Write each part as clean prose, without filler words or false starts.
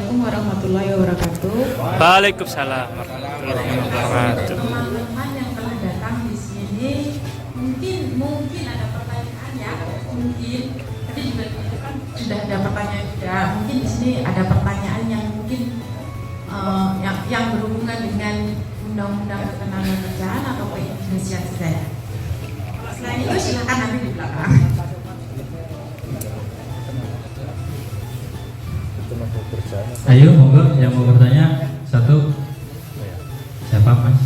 Assalamualaikum warahmatullahi wabarakatuh. Waalaikumsalam warahmatullahi wabarakatuh. Teman-teman yang telah datang di sini, mungkin ada pertanyaan ya, mungkin tadi juga itu kan sudah ada pertanyaan juga. Mungkin di sini ada pertanyaan yang mungkin yang berhubungan dengan undang-undang ketenagakerjaan atau perindustrian saya. Selain itu silakan nanti di belakang. Ayo, monggo yang mau bertanya satu. Siapa mas?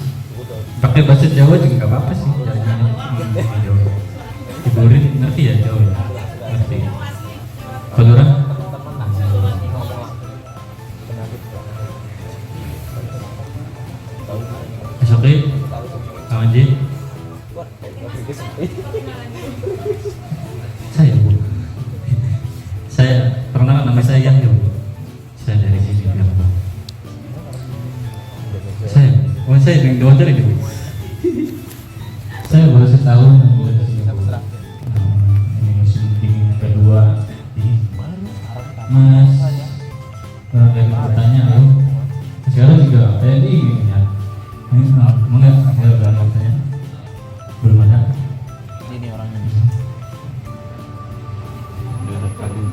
Pakai bahasa Jawa juga nggak apa-apa sih. Hiburin ngerti ya Jawa ya? Ngerti. Kalau orang? Oke, Kang Anji. Saya Bu. Saya pernah nama saya Yang Bu. Saya dari sini Gampang. Saya dari dokter ini. Saya baru setahun ini syuting kedua. Mas, orang yang bertanya, sekarang juga kayak ini ya. Ini mau nggak ada bertanya? Belum ada. Ini orangnya. Udah kali.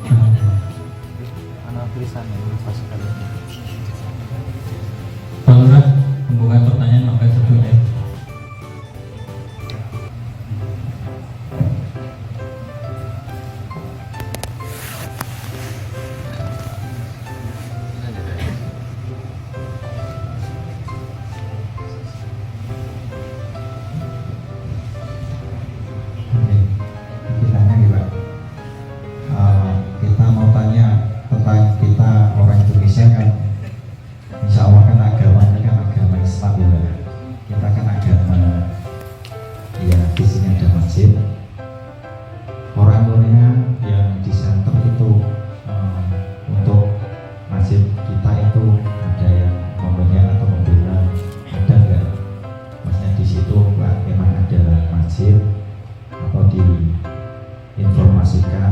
Anak tulisan yang pas sekali. Kalau membuka pertanyaan pakai satu ya. Kita mau tanya tentang kita orang Indonesia kan, insya Allah kan agamanya kan agama Islam ya Pak. Kita kan agama ya di sini ada masjid. Orang Korea yang di center itu untuk masjid kita itu ada yang membayar atau membela, ada nggak? Maksudnya di situ Pak, memang ada masjid atau diinformasikan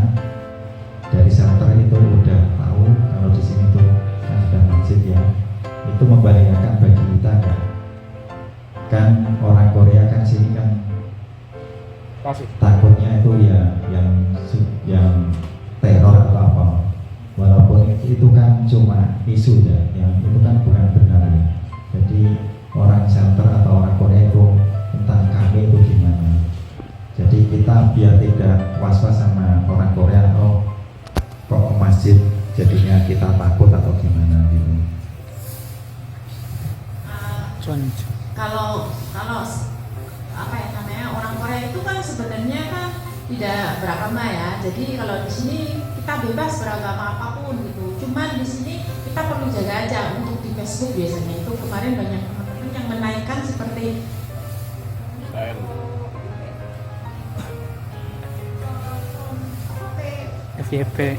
dari center itu udah tahu kalau di sini tuh kan ada masjid ya, itu membahayakan bagi kita kan orang Korea kan sini kan takutnya itu ya yang teror atau apa, walaupun itu kan cuma isu ya, yang itu kan bukan benar ya. Jadi orang center atau orang Korea itu tentang kami itu gimana, jadi kita biar tidak was-was sama orang Korea, oh kok ke masjid jadinya kita takut atau gimana gitu. Kalau apa ya namanya, orang Korea itu kan sebenarnya kan tidak beragama ya. Jadi kalau di sini kita bebas beragama apapun gitu. Cuman di sini kita perlu jaga aja untuk di Facebook biasanya itu kemarin banyak teman-teman yang menaikkan seperti FYP.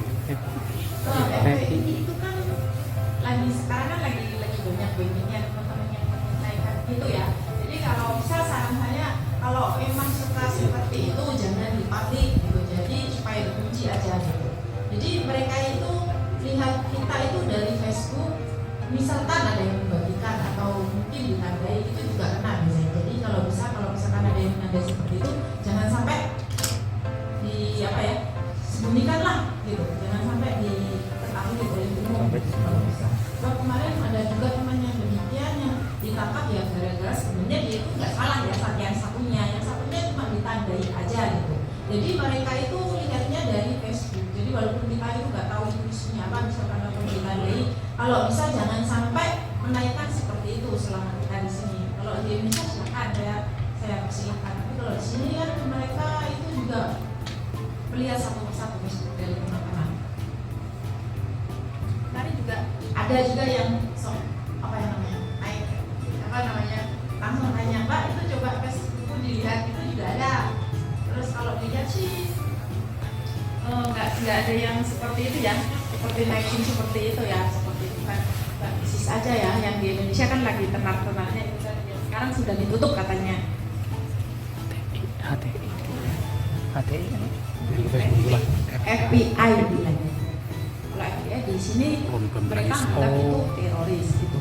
FPI itu kan lagi sekarang kan lagi banyak begininya teman-teman yang menaikkan itu ya. Jadi kalau bisa saran saya, kalau memang suka seperti itu jangan dipublik gitu. Jadi supaya dikunci aja gitu. Jadi mereka itu lihat kita itu dari Facebook, misalkan ada yang membagikan atau mungkin ditandai, itu juga kena biasanya. Jadi kalau misalkan ada yang menandai seperti itu, jangan sampai di apa ya, sembunyikan lah gitu, jangan sampai diketahui oleh umum kalau bisa. Sebab kemarin ada juga teman yang demikian yang ditangkap ya gara-gara sebenarnya dia itu nggak salah ya, yang satunya cuma ditandai aja gitu. Jadi mereka itu lihatnya dari Facebook. Jadi walaupun kita itu nggak tahu isunya apa, misalkan apa ditandai, kalau bisa jangan sampai menaikkan seperti itu selama kita di sini. Kalau di Indonesia silakan ya, saya persilahkan. Tapi kalau di sini kan mereka itu juga melihat satu persatu dari teman-teman. Tadi juga ada juga yang langsung tanya, Mbak itu coba Facebook dilihat, itu juga ada. Terus kalau dilihat sih nggak ada yang seperti itu ya, seperti naikin seperti itu ya, seperti itu kan ISIS aja ya, yang di Indonesia kan lagi tenar-tenarnya itu kan sekarang sudah ditutup katanya. HTI kan? FBI bilangnya. Kalau FBI di sini mereka anggap itu teroris gitu.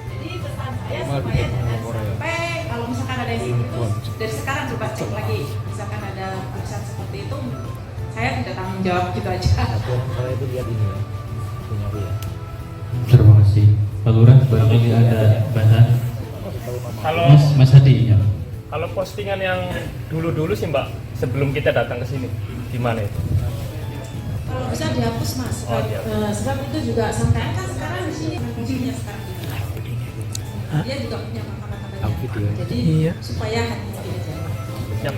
Jadi pesan saya supaya jangan sampai kalau misalkan ada yang itu dari sekarang coba cek lagi, misalkan ada tulisan seperti itu, saya tidak tanggung jawab gitu aja. Saya itu lihat ini ya, punya aku ya. Terima kasih. Pak Lurah, barangkali ada bahan. Kalau Mas Hadi ya. kalau postingan yang dulu-dulu sih Mbak, sebelum kita datang ke sini, gimana itu? Kalau bisa dihapus mas, Oh, dihapus. sebab itu juga sampai kan sekarang di sini fungsinya sekarang gitu. Dia juga punya makanan-makanannya. Jadi supaya hatinya tidak jatuh. Siap.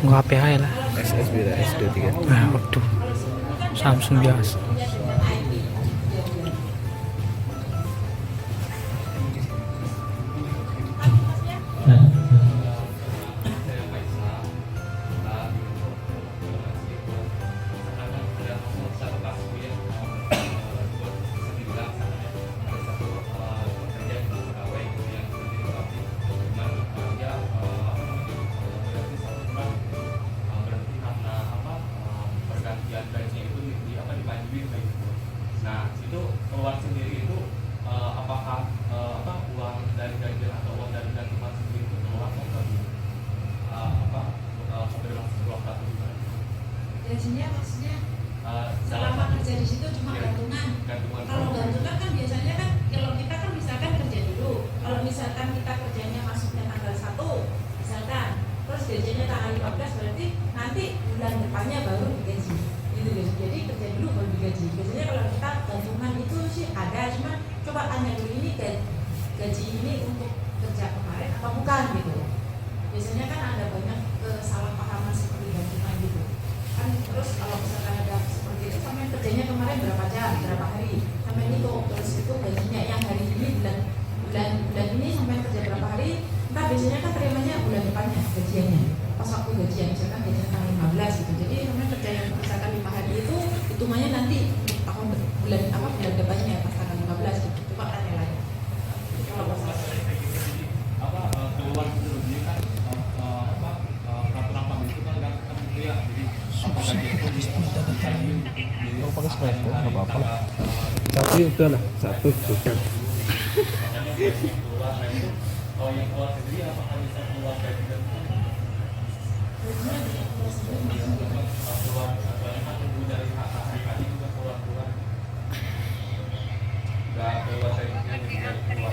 Nggak HP aja lah. SS beda SD3. Nah, waduh. Samsung biasa. Nah, pergantian gaji itu dimajuin kayak gitu. Nah itu keluar sendiri itu apakah uang dari gajian atau uang dari gantungan sendiri itu keluar atau kebetulan keluarga atau gimana? Gajinya maksudnya Selama selama kerja di situ cuma gantungan. gantungan. Kalau gantungan kan biasanya kan kalau kita kan misalkan kerja dulu. Kalau misalkan kita kerjanya masuknya tanggal 1 misalkan, terus gajinya tanggal 15 berarti nanti bulan depannya baru digaji. Gitu guys. Jadi kerja dulu baru digaji. Biasanya kalau kita gantungan itu sih ada, cuma coba tanya dulu ini gaji ini untuk kerja kemarin atau bukan gitu. Biasanya kan ada banyak kesalahpahaman seperti gantungan gitu. Kan terus kalau misalkan ada seperti itu sampai kerjanya kemarin berapa jam, berapa hari, sampai itu terus itu gajinya yang hari ini bulan ini sampai kerja berapa hari, entah biasanya kan terimanya bulan depannya gajiannya pas waktu gajian misalkan gajian tanggal 15 gitu. Jadi sampai kerja yang misalkan 5 hari itu hitungannya nanti tahun bulan depannya pas tanggal 15 gitu. Coba tanya lagi. Kalau masalah Keluar dulu dia kan peraturan pabrik itu kan nggak gitu ya, jadi apa gaji itu Kalau pakai sepeda nggak apa-apa lah. Satu udah lah, satu cukup. keluar. Nah itu kalau yang keluar sendiri apakah bisa keluar dari keluar atau tunggu dari hari kali juga keluar nggak keluar dari keluar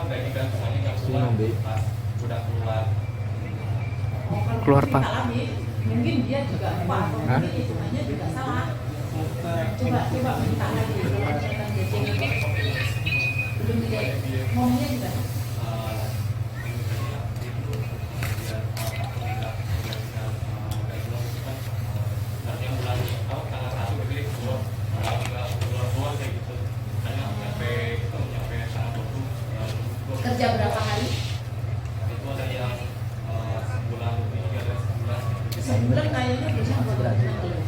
nggak digantungannya nggak keluar pas udah keluar. Keluar, Pak. Mungkin dia juga lupa atau mungkin hitungannya juga salah. Coba minta lagi kalau misalkan gajian belum tidak ngomongnya juga. Kerja berapa hari? Itu ada yang sebulan lebih, ada sebulan. Sebulan kayaknya bisa buat bulan dulu.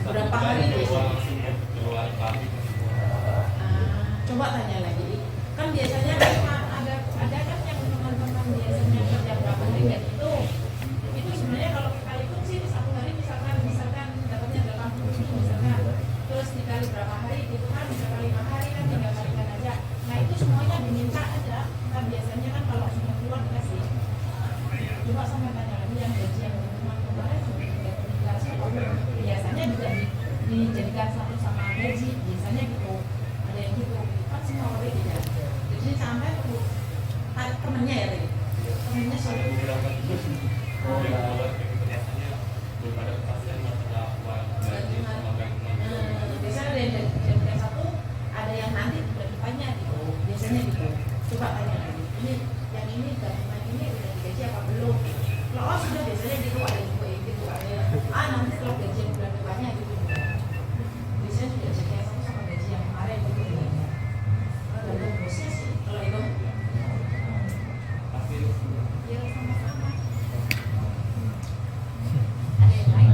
Berapa hari biasanya? Keluar pagi. Coba tanya lagi. Kan biasanya kan ada kan yang teman-teman biasanya kerja berapa hari kan itu sebenarnya kalau kita hitung sih satu hari misalkan dapatnya 80 misalkan, terus dikali berapa hari gitu kan, misalkan 5 hari kan tinggal kalikan aja. Nah itu semuanya diminta aja. Kan biasanya kan kalau sudah keluar dikasih. Coba sampai tanya lagi yang gaji yang kemarin sudah dikasih atau belum. Biasanya juga dijadikan satu sama gaji biasanya gitu. Ada yang gitu kan semua orang beda. Jadi sampai perlu temennya ya tadi. Temennya soalnya biasanya ada yang dari satu, ada yang nanti bulan depannya gitu. Biasanya gitu. Coba tanya lagi. Yang ini gantungan ini udah digaji apa belum? Kalau sudah biasanya gitu, ada juga yang gitu, ada yang nanti kalau gaji yang bulan depannya gitu. Biasanya sudah cek yang satu sama gaji yang kemarin gitu. Tergantung bosnya sih kalau itu. Ya sama-sama. Ada yang lain?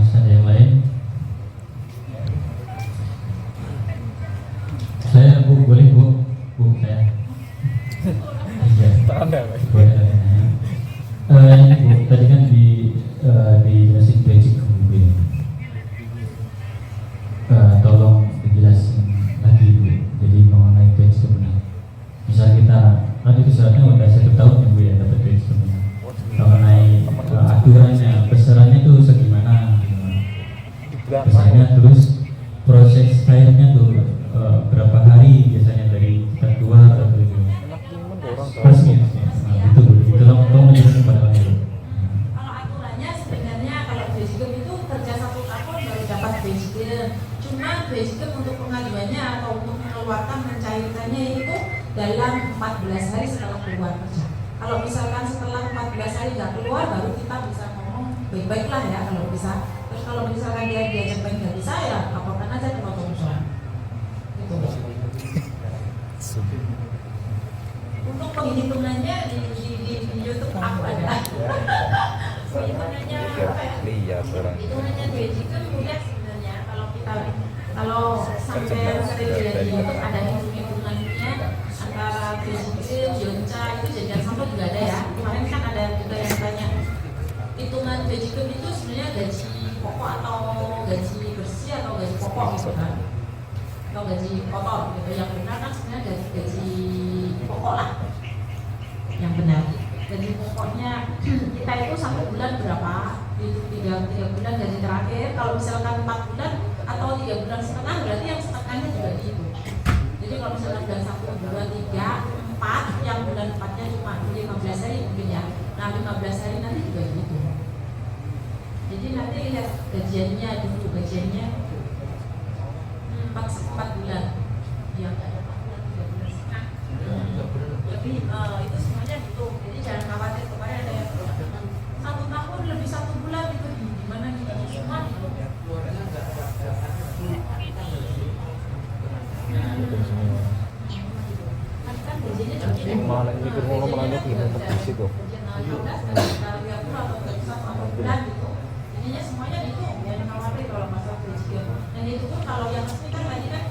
biasanya. Terus proses cairnya tuh berapa hari biasanya dari kita keluar atau gimana? Pasnya, nah, itu tolong menjelaskan pada kami. Kalau aturannya sebenarnya kalau basicum itu kerja 1 tahun baru dapat basicum. Cuma basicum untuk pengajuannya atau untuk mengeluarkan mencairkannya itu dalam 14 hari setelah keluar kerja. Kalau misalkan setelah 14 hari nggak keluar baru kita bisa ngomong baik-baiklah ya kalau bisa. Terus kalau misalkan dia diajak baik nggak bisa ya laporkan aja ke Komsel. Gitu. Untuk penghitungannya di YouTube aku ada. Penghitungannya apa ya? Hitungannya basicum mudah sebenarnya kalau sampai sering di YouTube ada hitungannya antara basicum, yonca itu jajan sampo juga ada ya. Kemarin kan ada juga yang tanya hitungan basicum itu sebenarnya gaji pokok atau gaji bersih atau gaji pokok gitu kan, atau gaji kotor gitu. Yang benar kan sebenarnya gaji pokok lah yang benar. Gaji pokoknya kita itu 1 bulan berapa, itu 3 bulan gaji terakhir. Kalau misalkan 4 bulan atau 3 bulan setengah berarti yang setengahnya juga dihitung. Jadi kalau misalkan bulan 1, 2, 3, 4 yang bulan 4 nya cuma 15 hari mungkin ya, nah 15 hari nanti juga dihitung. Jadi nanti lihat gajiannya dulu, gajiannya 4 bulan yang ada 4 bulan, 3 bulan setengah. Lebih itu semuanya gitu. Jadi jangan khawatir kemarin ada yang 1 tahun lebih 1 bulan itu gimana gitu semua gitu. Kan gajinya cuma ini. Malah ini kan ngomong malah ini kompetisi tuh. Bulan gitu. Jadinya semuanya itu jangan khawatir kalau masalah gaji. Dan itu pun kalau yang resmi kan tadi kan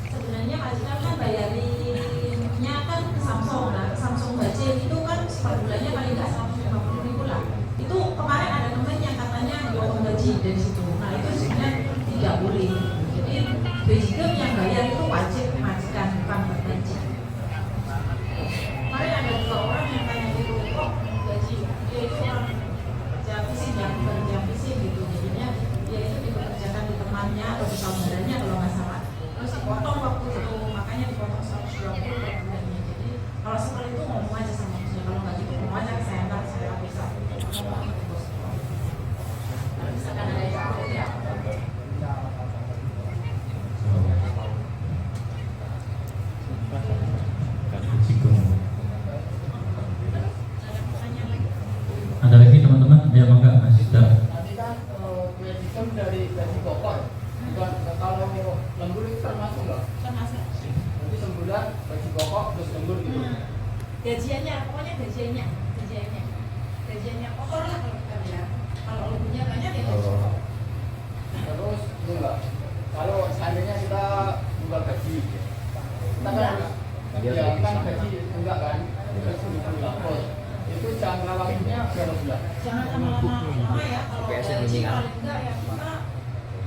sebenarnya majikan kan bayarinnya kan ke Samsung. Nah, Samsung Budget itu kan per bulannya paling nggak 150.000 lah. Itu kemarin ada temen yang katanya potong gaji dari situ. Nah itu sebenarnya tidak boleh. Jadi basicum yang bayar itu wajib majikan bukan gaji. Kemarin ada 2 orang yang tanya gitu, kok gaji dia itu orang kerja fisik yang bekerja fisik gitu. Jadinya dia itu dipekerjakan di temannya atau di saudaranya kalau nggak salah. Terus dipotong waktu itu, makanya dipotong 120 per bulannya. Jadi kalau seperti itu ngomong aja sama bosnya, kalau nggak gitu ngomong aja ke saya, ntar saya bisa ngomong ke bos. Nah, misalkan ada yang seperti ya. Ada lagi teman-teman? Ya mangga Mas Dar. Tadi kan basicum dari gaji pokok, bukan kalau lembur itu termasuk nggak? Termasuk. Jadi sebulan gaji pokok terus lembur gitu. Gajiannya, pokoknya gajiannya pokok lah kalau kita bilang. Kalau lemburnya banyak ya gaji pokok. Terus itu enggak. Kalau seandainya kita buka gaji, kita kan ya kan gaji enggak kan? Gaji lapor. Itu jangka waktunya berapa bulan? Jangan lama-lama ya. Kalau gaji paling enggak ya kita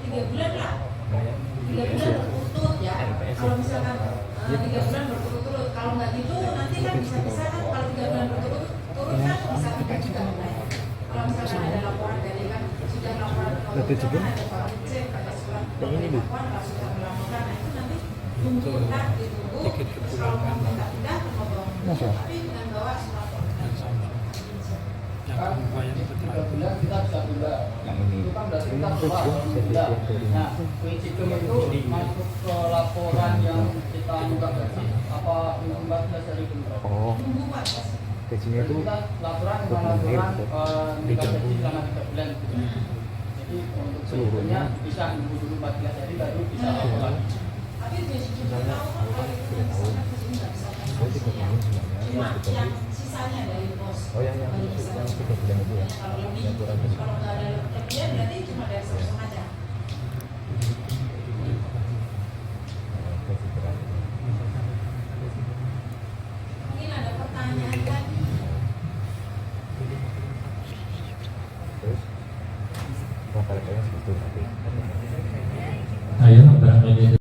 3 bulan lah. 3 bulan berturut ya. Kalau misalkan 3 bulan berturut-turut, kalau nggak gitu nanti kan bisa-bisa kan kalau 3 bulan berturut-turut kan bisa kita juga mulai. Kalau misalkan ada laporan dari kan sudah laporan kalau ada surat cek, ada surat laporan kalau sudah melaporkan, nah itu nanti tunggu kita ditunggu. Terus kalau mau minta pindah ke Komsel, tapi dengan bawa surat Kan 3 bulan kita bisa pindah. Itu kan berarti kita keluar pindah. Nah, basicum itu masuk ke laporan yang kita buka gaji apa 14 hari bentrok. Oh, tunggu Pak. gajinya itu Kita laporan dengan laporan buka gaji selama 3 bulan. Jadi untuk seluruhnya bisa nunggu dulu 14 hari baru bisa laporan. Tapi basicum tahu kan kalau itu yang sana ke sini nggak bisa kan. Cuma yang sisanya dari pos. Oh yang baru bisa. 3 bulan itu ya. Kalau lebih, kalau nggak ada lebihan berarti cuma dari Samsung aja. Mungkin ada pertanyaan kan? Terus rata-ratanya segitu tapi Ayo barangkali